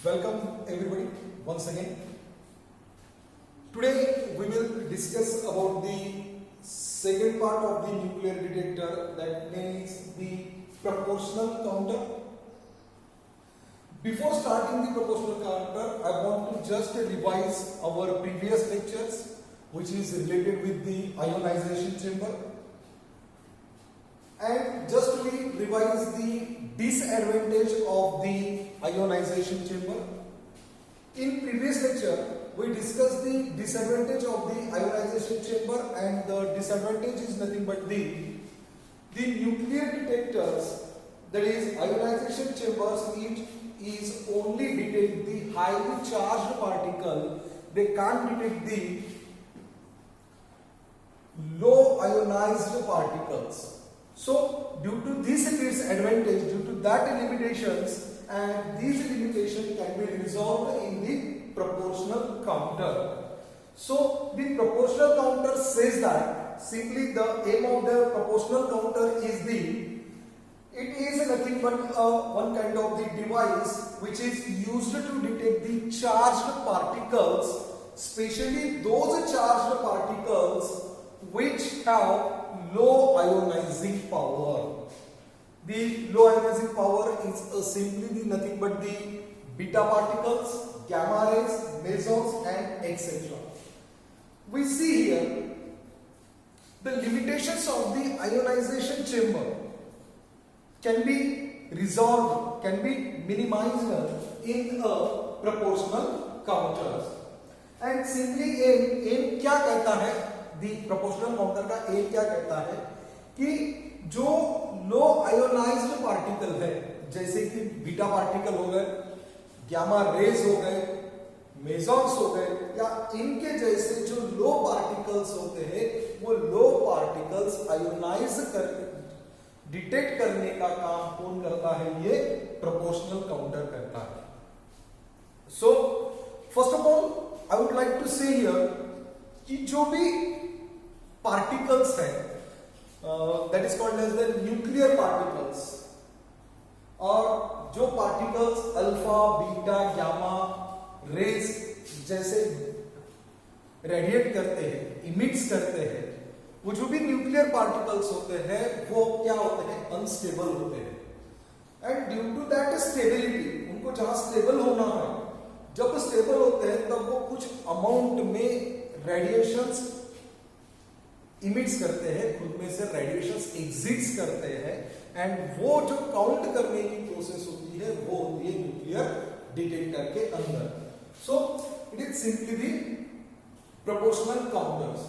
Welcome everybody once again. Today we will discuss about the second part of the nuclear detector, that means the proportional counter. Before starting the proportional counter, I want to just revise our previous lectures which is related with the ionization chamber, and just we revise the disadvantage of the ionization chamber. In previous lecture we discussed the disadvantage of the ionization chamber, and the disadvantage is nothing but the nuclear detectors, that is ionization chambers, it is only detect the highly charged particle. They can't detect the low ionized particles. So due to this disadvantage, due to that limitations, and these limitations can be resolved in the proportional counter. So the proportional counter says that simply the aim of the proportional counter is it is nothing but one kind of the device which is used to detect the charged particles, especially those charged particles which have low ionizing power. The low ionizing power is simply nothing but the beta particles, gamma rays, mesons, and etc. We see here the limitations of the ionization chamber can be resolved, can be minimized in a proportional counter. And simply aim क्या कहता है, दी proportional counter का M क्या कहता है कि जो लो ionised particle है, जैसे कि बीटा पार्टिकल हो गए, गामा रेज हो गए, मेसॉन्स हो गए, या इनके जैसे जो लो पार्टिकल्स होते हैं, वो लो पार्टिकल्स आयोनाइज कर डिटेक्ट करने का काम कौन करता है? ये प्रोपोर्शनल काउंटर करता है. So first of all I would like to say here कि जो भी पार्टिकल्स है, that is called as the nuclear particles, और जो particles alpha, beta, gamma rays जैसे रेडिएट करते हैं, इमिट्स करते हैं, वो जो भी न्यूक्लियर पार्टिकल्स होते हैं वो क्या होते हैं? अनस्टेबल होते हैं. And due to that stability, उनको जहां स्टेबल होना है, जब स्टेबल होते हैं तब वो कुछ अमाउंट में रेडिएशंस इमिट्स करते हैं, खुद में से रेडिएशंस एग्जिट्स करते हैं, एंड वो जो काउंट करने की प्रोसेस होती है वो होती है न्यूक्लियर डिटेक्टर के अंदर. So it is simply the proportional counters.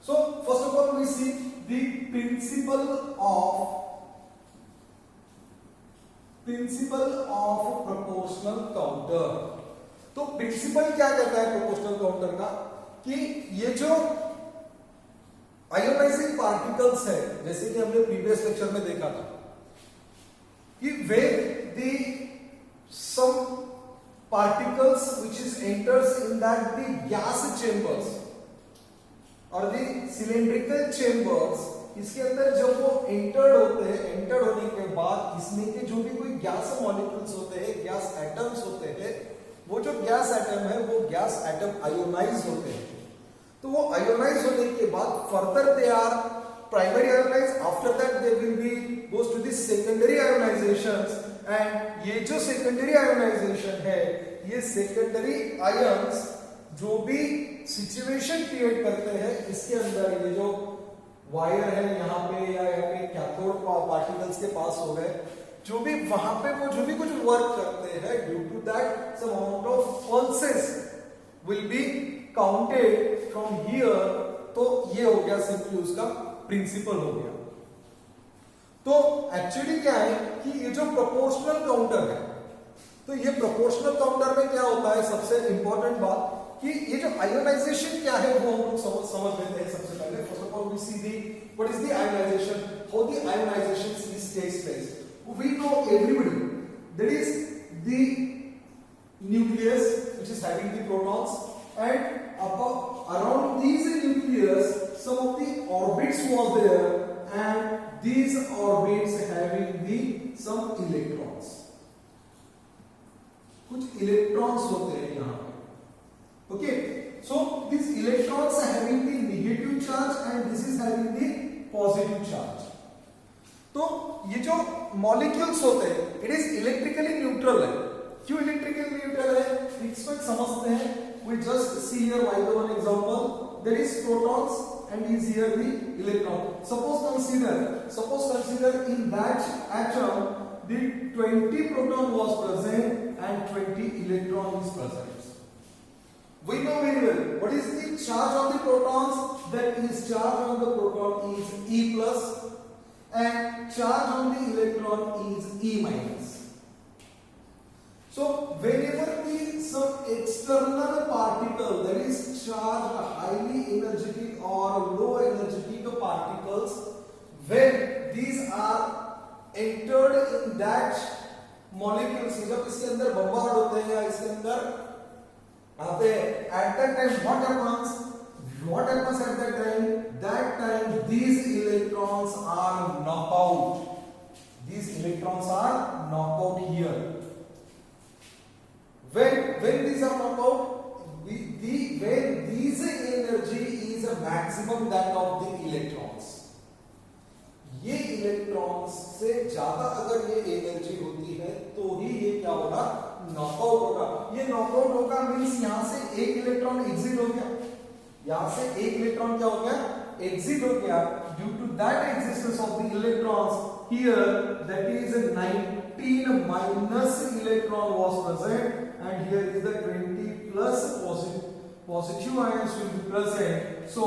So first of all we see the principle of proportional counter. तो प्रिंसिपल क्या कहता है प्रोपोर्शनल काउंटर का कि ये जो आयोनाइजिंग पार्टिकल्स है, जैसे कि हमने प्रीवियस लेक्चर में देखा था कि when the some particles which is enters in that the gas chambers और दी सिलेंड्रिकल चेम्बर्स, इसके अंदर जब वो एंटर्ड होते हैं, एंटर्ड होने के बाद इसमें के जो भी कोई गैस मॉलिक्यूल्स होते हैं, गैस एटम्स होते हैं, वो जो गैस एटम है वो गैस एटम आयोनाइज होते हैं. तो वो आयोनाइज होने के बाद further they are primary ionise, after that they will be goes to the secondary ionisations. And ये जो सेकेंडरी आयोनाइजेशन है, ये सेकेंडरी आयंस जो भी सिचुएशन क्रिएट करते हैं, इसके अंदर ये जो वायर है यहाँ पे या यहाँ पे कैथोड पार्टिकल्स के पास हो गए, जो भी वहां पे वो जो भी कुछ वर्क करते हैं, due to that some amount of pulses will be counted from here. तो ये हो गया सिंपली उसका प्रिंसिपल हो गया. तो एक्चुअली क्या है कि ये जो प्रोपोर्शनल काउंटर है, तो ये प्रोपोर्शनल काउंटर में क्या होता है, सबसे इंपॉर्टेंट बात कि ये जो आयोनाइजेशन क्या है वो हम लोग समझ लेते हैं. सबसे पहले first of all we see the what is the ionization, how the ionization is takes place. We know everybody that is the nucleus which is having the protons, and around this nucleus some of the orbits was there, and these orbits having the some electrons. कुछ electrons होते हैं यहाँ पे। Okay, so this electrons having the negative charge and this is having the positive charge. तो ये जो molecules होते हैं इट इज इलेक्ट्रिकली न्यूट्रल है। क्यों इलेक्ट्रिकली न्यूट्रल है इसको समझते हैं। We just see here by the one example, there is protons and is here the electron. Suppose consider in that atom the 20 proton was present and 20 electron is present. We know very well what is the charge on the protons. That is charge on the proton is E plus and charge on the electron is E minus. So whenever some external particle that is charged highly energetic or low energetic particles, when these are entered in that molecules, जब इसके अंदर bombard होते हैं या इसके अंदर आते हैं, at that time what happens at that time? That time these electrons are knocked out. These electrons are knocked out here. When these are knocked out, when these energy is a maximum that of the electrons. ये electrons से ज्यादा अगर ये energy होती है तो ही ये क्या होगा, नॉकआउट होगा। ये नॉकआउट होगा मींस यहां से एक इलेक्ट्रॉन एग्जिट हो गया, यहां से एक इलेक्ट्रॉन क्या हो गया, एग्जिट हो गया। Due to that existence of the electrons here, that is 19 minus electron was present and here is the 20 plus positive ions will be present, so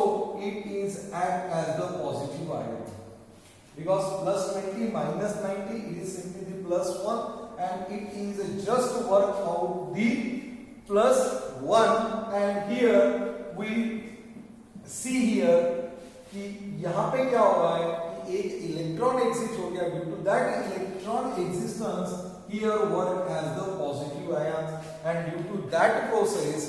it is act as the positive ion, because plus 20 minus 90 it is simply the plus 1 and it is just work out the plus 1 and here we see here कि यहाँ पे क्या हो रहा है कि एक electron exit हो गया। Due to that electron existence here work as the positive ions and due to that process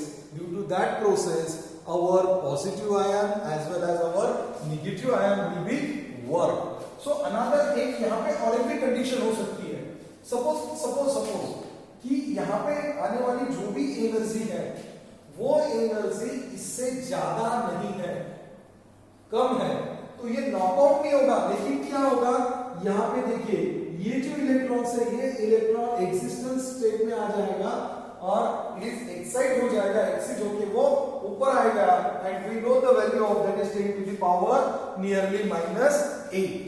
our positive ion as well as our negative ion will be work. So another एक यहाँ पे और एक भी condition हो सकती है। Suppose कि यहाँ पे आने वाली जो भी एनर्जी है वो एनर्जी इससे ज्यादा नहीं है, कम है, तो ये नॉकआउट नहीं होगा। लेकिन क्या होगा, यहाँ पे देखिए ये जो इलेक्ट्रॉन्स है ये इलेक्ट्रॉन एक्सिस्टेंस स्टेट में आ जाएगा और इट इज एक्साइट हो जाएगा, एक्सिट होके वो ऊपर आएगा and we know the value of that is 10 to the power nearly -8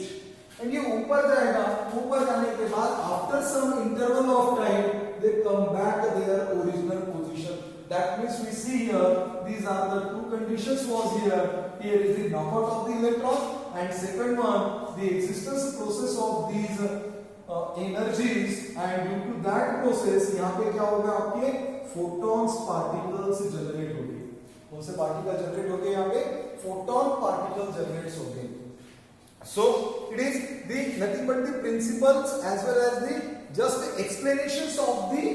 and ये ऊपर जाएगा। ऊपर जाने के बाद after some interval of time they come back their original position. That means we see here these are the two conditions was here. Here is the knockout of the electron and second one the existence process of these energies and due to that process यहाँ पे क्या होगा, आपके photons particles generate होंगे। कौन से particle generate होंगे, यहाँ पे photon particles जनरेट होंगे। So it is the nothing but the principles as well as the just explanations of the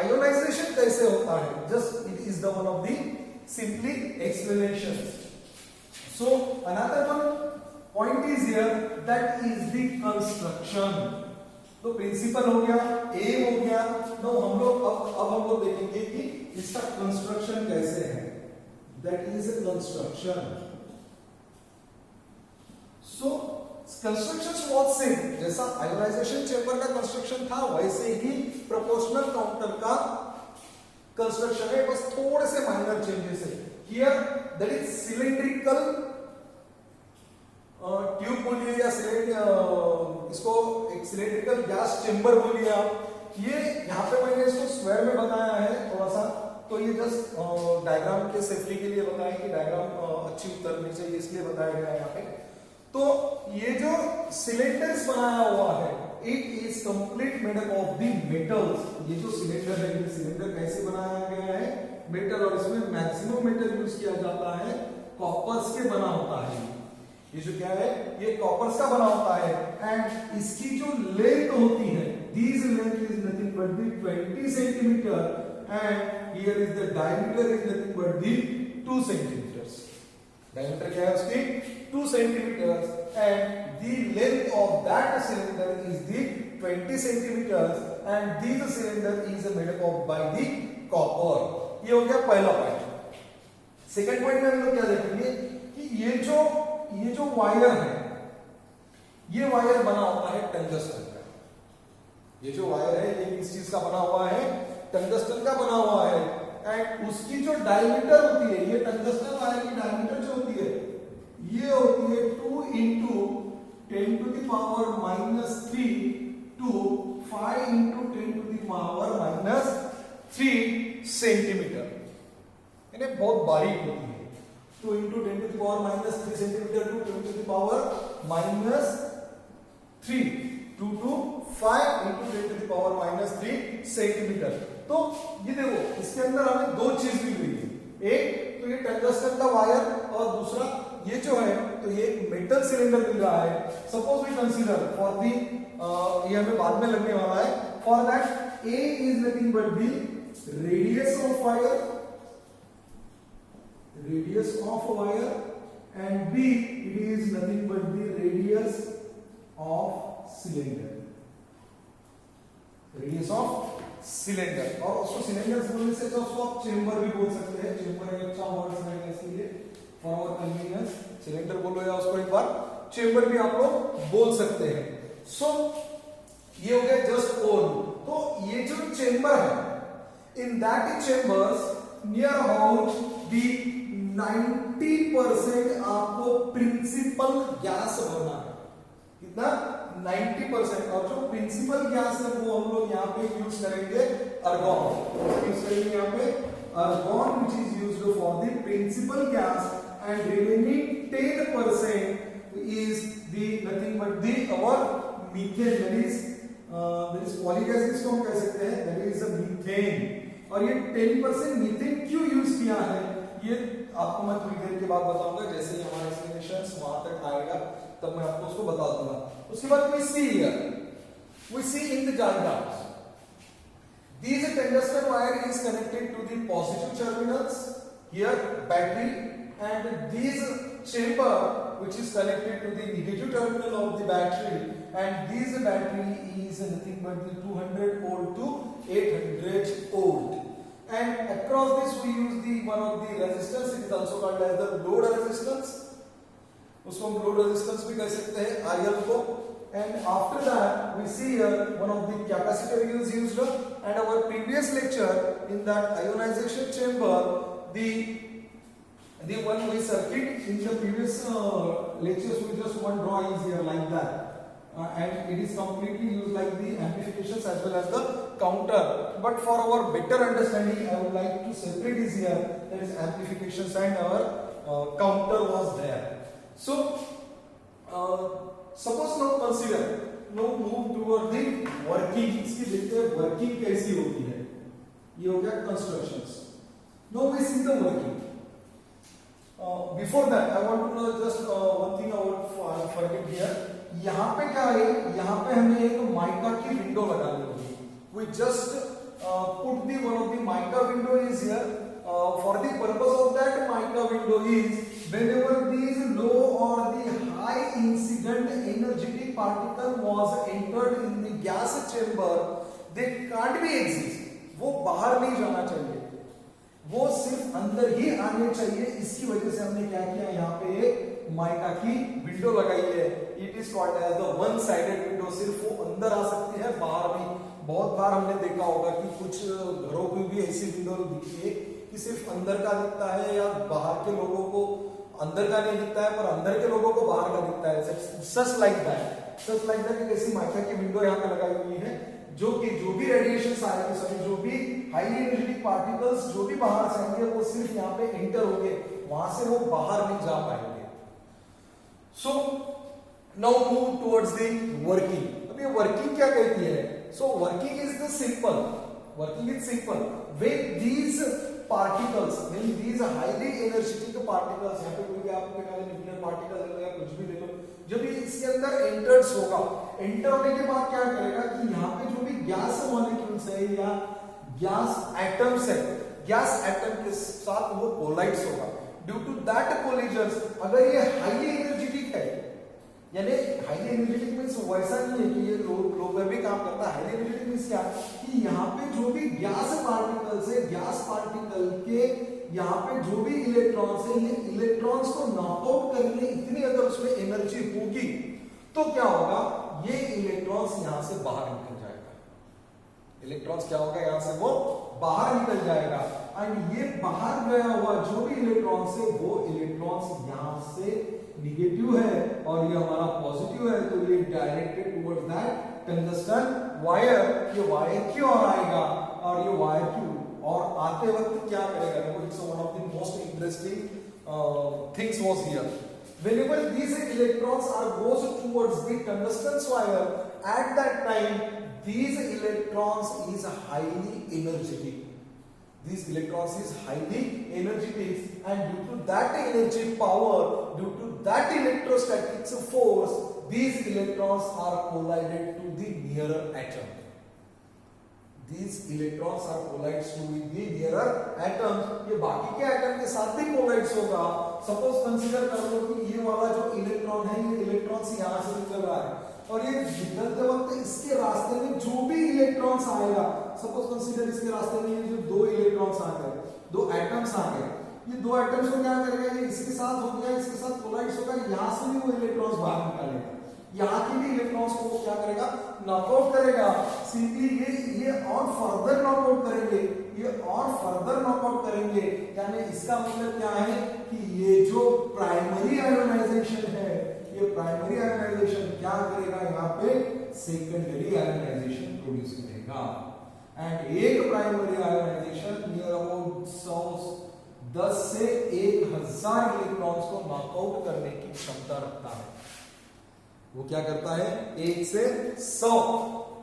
ionization कैसे होता है, just it is the one of the simply explanations. So another one point is here that is the construction. तो principal हो गया, M हो गया, तो हम लोग अब हम लोग देखेंगे कि इसका कंस्ट्रक्शन कैसे है, that is a construction. So construction was same, जैसा आयोनाइजेशन चेंबर का कंस्ट्रक्शन था वैसे ही प्रोपोर्शनल काउंटर का कंस्ट्रक्शन है, बस थोड़े से माइनर चेंजेस है। Here that is cylindrical tube बोलिए या इसको एक सिलिंड्रिकल गैस चेंबर बोलिए आप। ये यहाँ पे मैंने इसको स्क्वायर में बताया है थोड़ा सा, तो ये जस्ट डायग्राम के सेफ्टी के लिए बताया कि डायग्राम अच्छी उतरनी चाहिए इसलिए बताया गया है यहाँ पे। तो ये जो सिलेंडर्स बनाया हुआ है it is complete made up of the metals. ये जो सिलेंडर है, ये सिलेंडर कैसे बनाया गया है, मेटल, और इसमें मैक्सिमम मेटल यूज किया जाता है, कॉपर्स के बना होता है। ये जो क्या है, ये कॉपर्स का बना होता है एंड इसकी जो लेंथ होती है, this length is nothing but the 20 centimetre and here is the diameter is nothing but the 2 centimetres. Diameter क्या है उसकी, 2 centimeters and the length of that cylinder is the 20 centimeters and this cylinder is made up of by the copper. ये हो गया पहला point. Second point में हम लोग क्या देखेंगे कि ये जो वायर है, ये वायर बना हुआ है टंगस्टन का. ये जो वायर है ये किस चीज का बना हुआ है? टंगस्टन का बना हुआ है. एंड उसकी जो डायमीटर होती है, ये टंगस्टन वायर की डायमीटर जो होती है ये होती है 2 into 10 to the power minus 3 to 5 into 10 to the power minus 3 centimetre. यानी बहुत बारीक होती है. 2 into 10 to the power minus 3 centimetre to 10 to the power minus 3 2 to 5 into 10 to the power minus 3 centimetre. तो ये देखो इसके अंदर हमें दो चीज मिल रही है. एक तो ये टंगस्टन का वायर और दूसरा ये जो है तो ये मेटल सिलेंडर मिल रहा है. Suppose we consider for the ये हमें बाद में लगने वाला है. For that A is nothing but the radius of wire and B it is nothing but the radius of cylinder. Radius of cylinder. और उसको सिलेंडर बोलने से तो उसको आप चेंबर भी बोल सकते हैं. चेंबर एक अच्छा वर्ड है इसके लिए फॉर आवर कन्वीनियंस. सिलेंडर बोलो या उसको एक बार चेंबर भी आप लोग बोल सकते हैं. सो ये हो गया जस्ट ओन. तो ये जो चेंबर है in that chambers near about the 90% आपको प्रिंसिपल गैस भरना है. कितना? 90%. और जो प्रिंसिपल गैस है वो हम लोग यहाँ पे यूज करेंगे अर्गॉन. यूज करेंगे यहाँ पे argon which is used for the principal gas and remaining 10% is the nothing but the our methane. that is polygas जिसको हम कह सकते हैं, that is a methane. और ये 10% मीथेन क्यों यूज किया है ये आपको मैं थोड़ी देर के बाद बताऊंगा. जैसे ही हमारा एक्सप्लेनेशन वहां तक आएगा तब मैं आपको उसको बता दूंगा. उसके बाद we see in the diagrams this tungsten wire is connected to the positive terminals here battery, and this chamber which is connected to the negative terminal of the battery, and this battery is nothing but the 200 volt to 800 volt. And across this we use the one of the resistance, it is also called as the load resistance. उसको हम load resistance भी कह सकते हैं RL को. And after that we see here one of the capacitor is used, and our previous lecture in that ionization chamber the one we circuit in the previous lectures we just one draw is here like that, and it is completely used like the amplifications as well as the counter. But for our better understanding I would like to separate this here, that is amplifications and our counter was there. So suppose now consider, now move toward the working. इसकी देखते हैं working कैसी होती है. ये हो गया constructions. Now we see the working. Before that I want to know just one thing about forget here. यहाँ पे क्या है, यहाँ पे हमें एक माइका की विंडो लगानी होगी. We just put the one of the mica window is here. For the purpose of that mica window is whenever these low or the high incident energetic particle was entered in the gas chamber, they can't be exist. वो बाहर नहीं जाना चाहिए, वो सिर्फ अंदर ही आने चाहिए. इसकी वजह से हमने क्या किया, यहाँ पे एक माइका की विंडो लगाई है. It is called as the one sided window. सिर्फ वो अंदर आ सकती है, बाहर भी. बहुत बार हमने देखा होगा कि कुछ घरों की भी ऐसी विंडो दिखती है कि सिर्फ अंदर का दिखता है, या बाहर के लोगों को अंदर का नहीं दिखता है पर अंदर के लोगों को बाहर का दिखता है. सच लाइक दैट ऐसी माइका की विंडो यहाँ पे लगाई हुई है, जो भी रेडिएशन आएंगे, सभी जो भी हाईली एनर्जेटिक पार्टिकल्स जो भी बाहर से आएंगे वो सिर्फ यहाँ पे एंटर होंगे, वहां से वो बाहर नहीं जा पाएंगे. So now move towards the working. अब ये वर्किंग क्या कहती है? So working is the simple. When these particles, when these highly energetic particles, यहाँ पे कोई भी आप न्यूक्लियर पार्टिकल ले लो या कुछ भी ले लो, जब ये इसके अंदर एंटर्स होगा, एंटर होने के बाद क्या करेगा कि यहाँ पे जो भी गैस मॉलिक्यूल्स है या गैस एटम्स है, गैस एटम के साथ वो कोलाइड्स होगा. ड्यू टू दैट कोलिजन्स, अगर ये हाईली एनर्जेटिक है यानी हाईली एनर्जेटिक मीन्स वैसा नहीं है कि ये लो पर भी काम करता है। हाईली एनर्जेटिक मीन्स क्या कि यहाँ पे जो भी गैस पार्टिकल्स है, गैस पार्टिकल के यहाँ पे जो भी इलेक्ट्रॉन्स है, ये इलेक्ट्रॉन्स को नॉकआउट करने इतनी अगर उसमें एनर्जी होगी तो क्या होगा, ये इलेक्ट्रॉन्स यहाँ से बाहर निकल जाएगा। इलेक्ट्रॉन्स क्या होगा, यहाँ से वो बाहर निकल जाएगा। एंड ये बाहर गया हुआ जो भी इलेक्ट्रॉन्स है वो इलेक्ट्रॉन्स यहाँ से निगेटिव है और ये हमारा पॉजिटिव है, तो ये directed towards that tungsten wire. ये वायर की ओर आएगा और ये वायर की और आते वक्त क्या करेगा, देखो it's one of the most interesting things was here. Whenever these electrons are goes towards the tungsten wire, at that time these electrons is highly energetic. These electrons is highly energetic, and due to that energy power, due to that electrostatic force, these electrons are collided to the nearer atom. These electrons are collides to the nearer atoms. ये बाकी के atom के साथ भी collides होगा। Suppose consider कर लो कि ये वाला जो इलेक्ट्रॉन है, ये इलेक्ट्रॉन्स यहाँ से निकल रहा है और ये निकलते वक्त इसके रास्ते में जो भी इलेक्ट्रॉन्स आएगा, सपोज कंसीडर इसके रास्ते में ये जो दो इलेक्ट्रॉन्स आ गए, दो एटम्स आ गए, ये दो एटम्स को क्या करेगा, ये इसके साथ हो गया, इसके साथ कोलाइड्स होगा, यहाँ से भी वो इलेक्ट्रॉन्स बाहर निकालेगा, यहाँ की भी इलेक्ट्रॉन्स को वो क्या करेगा, नॉकआउट करेगा। सिंपली ये और फर्दर नॉकआउट करेंगे, ये और फर्दर नॉकआउट करेंगे, यानी इसका मतलब क्या है कि ये जो प्राइमरी आयोनाइजेशन है, ये प्राइमरी आयोनाइजेशन क्या करेगा, यहाँ पे सेकेंडरी आयोनाइजेशन प्रोड्यूस करेगा। एंड एक प्राइमरी आयोनाइजेशन नियर अबाउट 10 से 1000 इलेक्ट्रॉन्स को नॉकआउट करने की क्षमता रखता है। वो क्या करता है, 1 से 100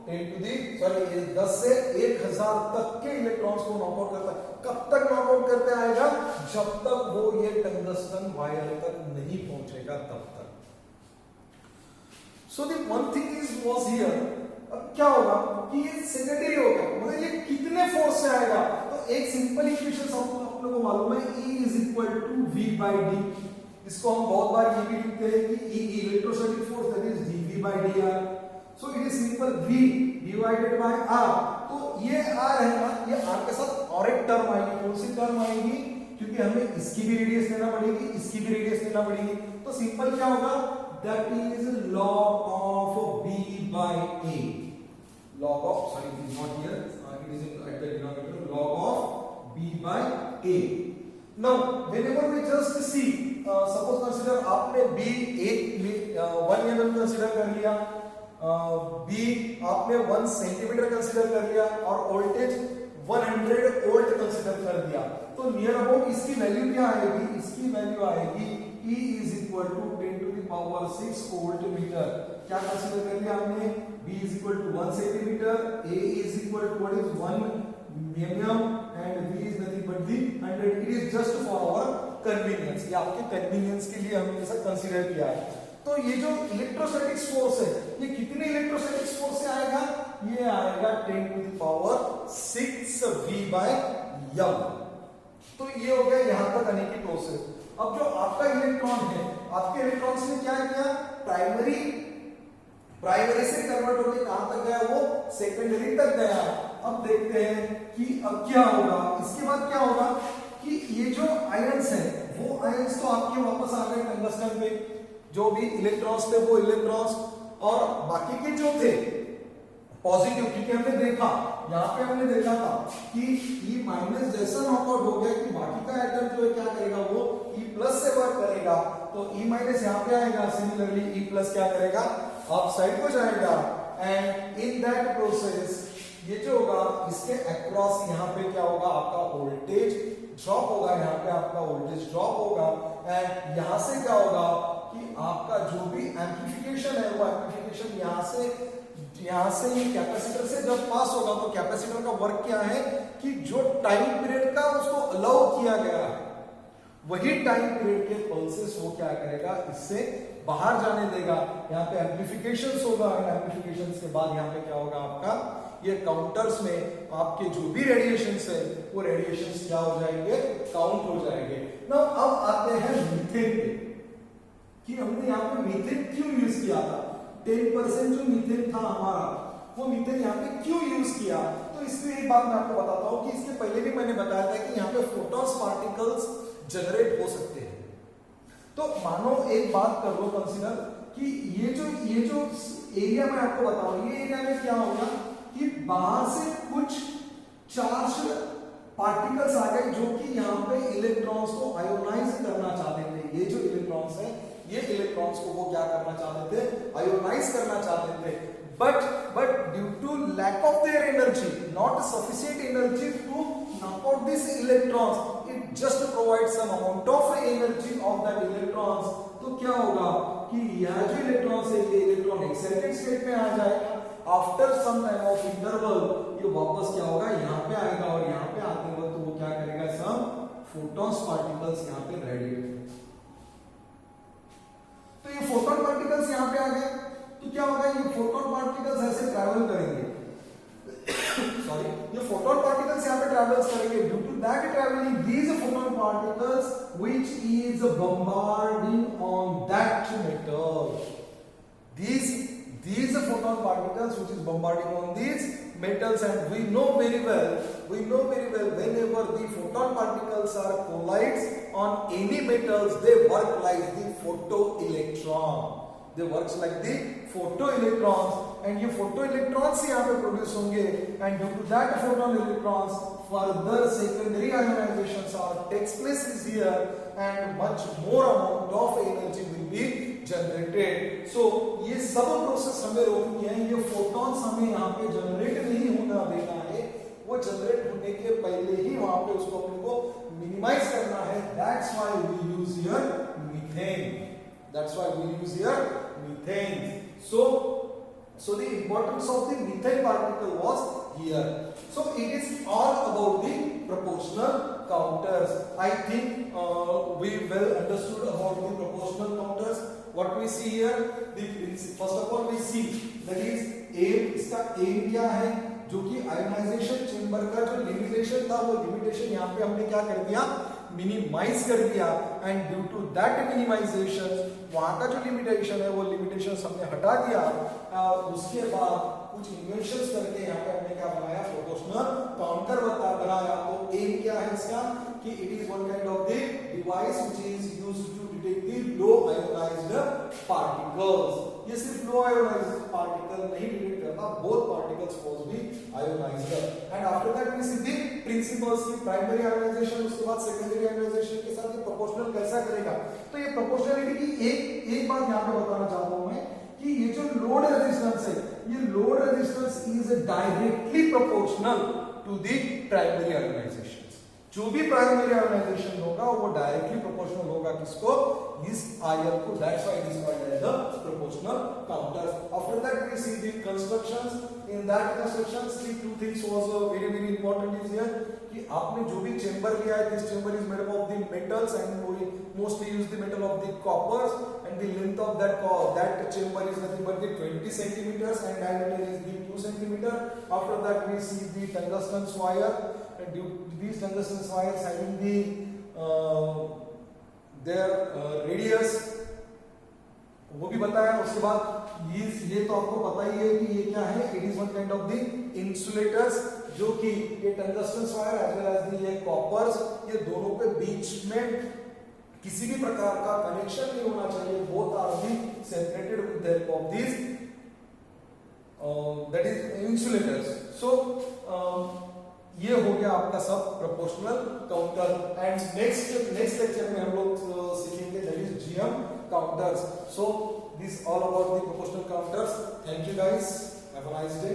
10 से 1000 तक के इलेक्ट्रॉन्स को नॉकआउट करता है। कब तक नॉकआउट करते आएगा, जब तक वो ये टंगस्टन वायर तक नहीं पहुंचेगा तब तक। So the one thing is was here, अब क्या होगा कि ये सेकेंडरी होगा, मतलब ये कितने फोर्स से आएगा, तो एक सिंपल इक्वेशन आप लोगों को मालूम है, E is equal to V/d। इसको हम बहुत बार ये भी लिखते हैं कि E electrostatic force that is dV by dr। So it is simple V divided by R। तो ये R है ना, ये R के साथ और एक टर्म आएगी, कौन सी टर्म आएगी, क्योंकि हमें इसकी भी रेडियस लेना पड़ेगी, इसकी भी रेडियस लेना पड़ेगी, तो सिंपल क्या होगा, that is log of B by A। log of, sorry it is not here, it is at the denominator, log of B by A। Now whenever we just see, suppose consider आपने B 1 mm consider कर लिया, B आपने 1 centimetre consider कर लिया और voltage 100 volt consider कर दिया, तो नियर अबाउट इसकी वैल्यू क्या आएगी, इसकी वैल्यू आएगी E is equal to 10 to the power 6 volt meter. क्या कंसीडर कर लिया हमने, B is equal to 1 centimetre, A is equal to what is 1 mm and V is nothing but the 100। It is just for our convenience, ये आपके convenience के लिए हमने ऐसा कंसीडर किया है। तो ये जो इलेक्ट्रोस्टैटिक फोर्स है, ये कितने इलेक्ट्रोस्टैटिक फोर्स से आएगा, ये आएगा 10 to the power 6 V by m। तो ये हो गया यहां तक आने की प्रोसेस। अब जो आपका इलेक्ट्रॉन है, आपके इलेक्ट्रॉन्स ने क्या किया, प्राइमरी से कन्वर्ट होकर कहां तक गया, वो सेकेंडरी तक गया। अब देखते हैं कि अब क्या होगा, इसके बाद क्या होगा कि ये जो आयंस है, वो आयंस तो आपके वापस आ गए टंगस्टन पे, जो भी इलेक्ट्रॉन्स थे वो इलेक्ट्रॉन्स, और बाकी के जो थे पॉजिटिव, क्योंकि हमने देखा यहाँ पे हमने देखा था कि E माइनस जैसा नॉकआउट हो गया कि बाकी का एटम जो है क्या करेगा, वो E प्लस से वर्क करेगा, तो E माइनस यहाँ पे आएगा, सिमिलरली E प्लस क्या करेगा, अप साइड को जाएगा। एंड इन दैट प्रोसेस ये जो होगा, इसके अक्रॉस यहाँ पे क्या होगा, आपका वोल्टेज ड्रॉप होगा, यहाँ पे आपका वोल्टेज ड्रॉप होगा। एंड यहाँ से क्या होगा कि आपका जो भी एम्प्लीफिकेशन है, वो एम्प्लीफिकेशन यहाँ से ये कैपेसिटर से जब पास होगा, तो कैपेसिटर का वर्क क्या है कि जो टाइम पीरियड का उसको अलाउ किया गया है, वही टाइम पीरियड के पल्सेस वो क्या करेगा, इससे बाहर जाने देगा। यहाँ पे एम्प्लीफिकेशंस होगा, एम्प्लीफिकेशंस के बाद यहाँ पे क्या होगा, आपका ये काउंटर्स में आपके जो भी रेडिएशंस है, वो रेडिएशंस क्या हो जाएंगे, काउंट हो जाएंगे। नाउ अब आते हैं मीथेन पे। कि हमने यहाँ पे मीथेन क्यों यूज किया था, 10% जो मीथेन था हमारा वो मीथेन यहाँ पे क्यों यूज किया। तो इसमें एक बात मैं आपको बताता हूँ कि इसके पहले भी मैंने बताया था कि यहाँ पे फोटॉन्स पार्टिकल्स जनरेट हो सकते हैं। तो मानो एक बात कर लो कंसीडर कि ये जो एरिया मैं आपको बताऊं, ये एरिया में क्या होगा कि बाहर से कुछ चार्ज पार्टिकल्स आ गए जो कि यहाँ पे इलेक्ट्रॉन्स को आयोनाइज करना चाहते थे। ये जो इलेक्ट्रॉन्स है, ये इलेक्ट्रॉन्स को वो क्या करना चाहते थे, आयोनाइज करना चाहते थे। But due to lack of their energy, not sufficient energy to knock out these electrons, it just provides some amount of energy of that electrons. तो क्या होगा कि यह जो इलेक्ट्रॉन्स है, ये इलेक्ट्रॉन एक्साइटेड स्टेट में आ जाएगा। After some time of interval ये वापस क्या होगा, यहाँ पे आएगा और यहाँ पे आते वक्त वो क्या करेगा, सम फोटॉन्स पार्टिकल्स यहाँ पे रेडिएट। तो ये फोटॉन पार्टिकल्स यहाँ पे आ गए, तो क्या होगा, ये फोटॉन पार्टिकल्स ऐसे ट्रैवल करेंगे सॉरी, ये फोटॉन पार्टिकल्स यहाँ पे ट्रैवल्स करेंगे। Due to that travelling these photon particles which is bombarding on that metal, these photon particles which is bombarding on these metals, and we know very well whenever the photon particles are collides on any metals, they work like the photoelectron, they works like the photoelectrons, and ये photoelectrons यहाँ पे produce होंगे, and due to that photon electrons further secondary ionizations are takes place here, and much more amount of energy will be generated. So ये सब process हमें रोकनी है, ये photons हमें यहाँ पे जनरेट नहीं होना देना है, वो जनरेट होने के पहले ही वहां पे उसको अपने को मिनिमाइज करना है। That's why we use here methane, that's why we use here methane. So the importance of the methane particle was here. So it is all about the proportional counters. I think we well understood about the proportional counters. What we see here, first of all we see that is aim, इसका aim क्या है, जो कि ionisation chamber का जो limitation था, वो limitation यहाँ पे हमने क्या कर दिया, मिनिमाइज कर दिया। And due to that minimisation वहां का जो लिमिटेशन है वो लिमिटेशन हमने हटा दिया। उसके बाद कुछ इन्वेंशंस करके यहाँ पे हमने क्या बनाया, प्रोपोर्शनल काउंटर बनाया। तो एम क्या है इसका कि it is one kind of the device which is used to detect the low ionised particles. ये सिर्फ लो आयोनाइज्ड पार्टिकल नहीं डिटेक्ट करता, both particles must be ionised. And after that we see the principles की primary ionisation, उसके बाद secondary ionisation के साथ ये प्रोपोर्शनल कैसा करेगा। तो ये प्रोपोर्शनलिटी की एक बात यहाँ पे बताना चाहता हूं मैं कि ये जो लोड रेजिस्टेंस है, ये load resistance is directly proportional to the primary ionisation. जो भी प्राइमरी आयोनाइजेशन होगा वो डायरेक्टली प्रोपोर्शनल होगा किसको, इस आयन को। That's why it is called as the proportional counter. After that we see the constructions. In that constructions the two things was very very important is here कि आपने जो भी चेंबर लिया है, this chamber is made up of the metals and we mostly use the metal of the coppers, and the length of that chamber is nothing but the 20 centimeters and diameter is the 2 centimeter. After that we see the tungsten wire, and these tungsten wires having the their radius वो भी बताया। उसके बाद ये तो आपको पता ही है कि ये क्या है, it is one kind of the insulators, जो कि ये tungsten wire as well as ये कॉपर्स, ये दोनों के बीच में किसी भी प्रकार का कनेक्शन नहीं होना चाहिए। Both are be separated with the help of this that is insulators. So ये हो गया आपका सब proportional counter. And next lecture में हम लोग सीखेंगे that is GM counters. So this all about the proportional counters. Thank you guys, have a nice day.